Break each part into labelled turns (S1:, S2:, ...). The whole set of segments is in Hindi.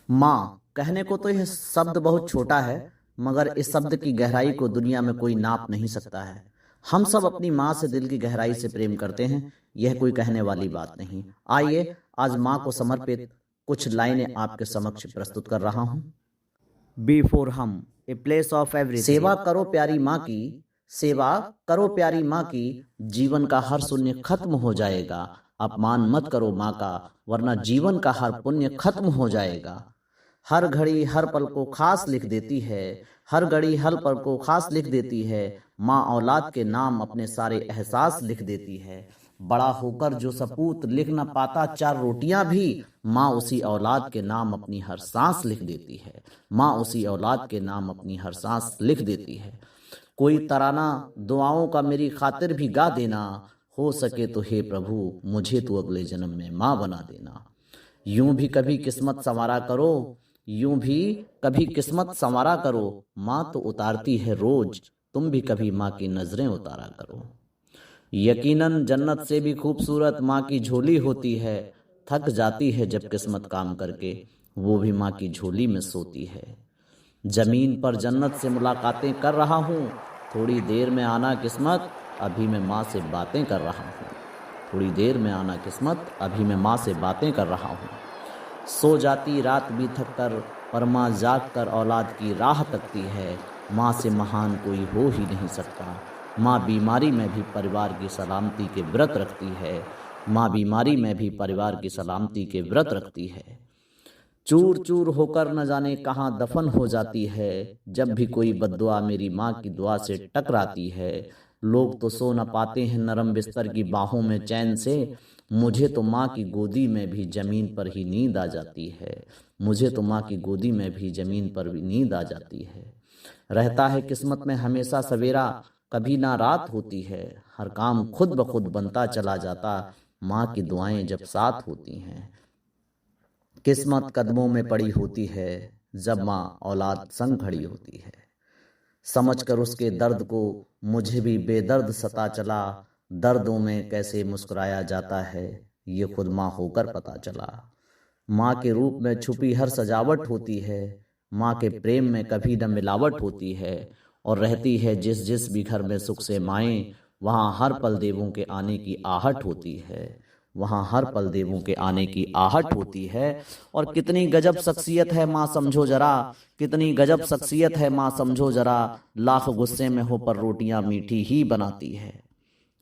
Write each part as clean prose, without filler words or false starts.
S1: माँ कहने को तो यह शब्द बहुत छोटा है, मगर इस शब्द की गहराई को दुनिया में कोई नाप नहीं सकता है। हम सब अपनी माँ से दिल की गहराई से प्रेम करते हैं, यह कोई कहने वाली बात नहीं। आइए आज माँ को समर्पित कुछ लाइनें आपके समक्ष प्रस्तुत कर रहा हूँ। बिफोर हम ए प्लेस ऑफ एवरीथिंग। सेवा करो प्यारी माँ की, सेवा करो प्यारी माँ की, जीवन का हर शून्य खत्म हो जाएगा। अपमान मत करो माँ का, वरना जीवन का हर पुण्य खत्म हो जाएगा। हर घड़ी हर पल को खास लिख देती है, हर घड़ी हर पल को खास लिख देती है। माँ औलाद के नाम अपने सारे एहसास लिख देती है। बड़ा होकर जो सपूत लिख न पाता चार रोटियां भी, माँ उसी औलाद के नाम अपनी हर सांस लिख देती है। माँ उसी औलाद के नाम अपनी हर सांस लिख देती है। कोई तराना दुआओं का मेरी खातिर भी गा देना, हो सके तो हे प्रभु मुझे तो अगले जन्म में माँ बना देना। यूं भी कभी किस्मत संवारा करो, यूं भी कभी किस्मत संवारा करो। माँ तो उतारती है रोज, तुम भी कभी माँ की नजरें उतारा करो। यकीनन जन्नत से भी खूबसूरत माँ की झोली होती है। थक जाती है जब किस्मत काम करके, वो भी माँ की झोली में सोती है। जमीन पर जन्नत से मुलाकातें कर रहा हूँ, थोड़ी देर में आना किस्मत, अभी मैं माँ से बातें कर रहा हूँ। थोड़ी देर में आना किस्मत, अभी मैं माँ से बातें कर रहा हूँ। सो जाती रात भी थक कर, पर माँ जाग कर औलाद की राह तकती है। माँ से महान कोई हो ही नहीं सकता। माँ बीमारी में भी परिवार की सलामती के व्रत रखती है। माँ बीमारी में भी परिवार की सलामती के व्रत रखती है। चूर चूर होकर न जाने कहाँ दफन हो जाती है, जब भी कोई बद्दुआ मेरी माँ की दुआ से टकराती है। लोग तो सो न पाते हैं नरम बिस्तर की बाहों में चैन से, मुझे तो माँ की गोदी में भी जमीन पर ही नींद आ जाती है। मुझे तो माँ की गोदी में भी जमीन पर भी नींद आ जाती है। रहता है किस्मत में हमेशा सवेरा, कभी ना रात होती है। हर काम खुद ब खुद बनता चला जाता, माँ की दुआएं जब साथ होती हैं। किस्मत कदमों में पड़ी होती है, जब माँ औलाद संग खड़ी होती है। समझ कर उसके दर्द को मुझे भी बेदर्द सता चला। दर्दों में कैसे मुस्कुराया जाता है, ये खुद माँ होकर पता चला। माँ के रूप में छुपी हर सजावट होती है। माँ के प्रेम में कभी न मिलावट होती है। और रहती है जिस जिस भी घर में सुख से माएँ, वहाँ हर पल देवों के आने की आहट होती है। वहाँ हर पल देवों के आने की आहट होती है। और कितनी गजब शख्सियत है माँ समझो जरा, कितनी गजब शख्सियत है माँ समझो जरा। लाख गुस्से में हो पर रोटियां मीठी ही बनाती है।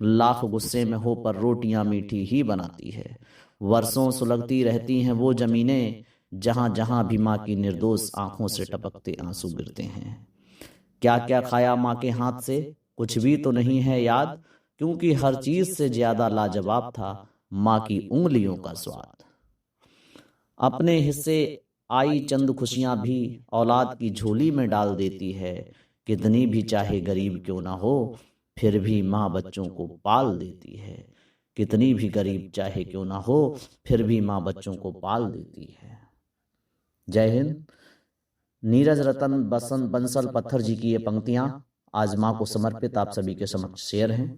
S1: लाख गुस्से में हो पर रोटियां मीठी ही बनाती है। वर्षों सुलगती रहती हैं वो जमीनें, जहां जहां भी माँ की निर्दोष आंखों से टपकते आंसू गिरते हैं। क्या क्या खाया माँ के हाथ से, कुछ भी तो नहीं है याद, क्योंकि हर चीज से ज्यादा लाजवाब था माँ की उंगलियों का स्वाद। अपने हिस्से आई चंद खुशियां भी औलाद की झोली में डाल देती है। कितनी भी चाहे गरीब क्यों ना हो, फिर भी माँ बच्चों को पाल देती है। कितनी भी गरीब चाहे क्यों ना हो, फिर भी माँ बच्चों को पाल देती है। जय हिंद। नीरज रतन बसंत बंसल पत्थर जी की ये पंक्तियां आज माँ को समर्पित आप सभी के समक्ष शेयर हैं।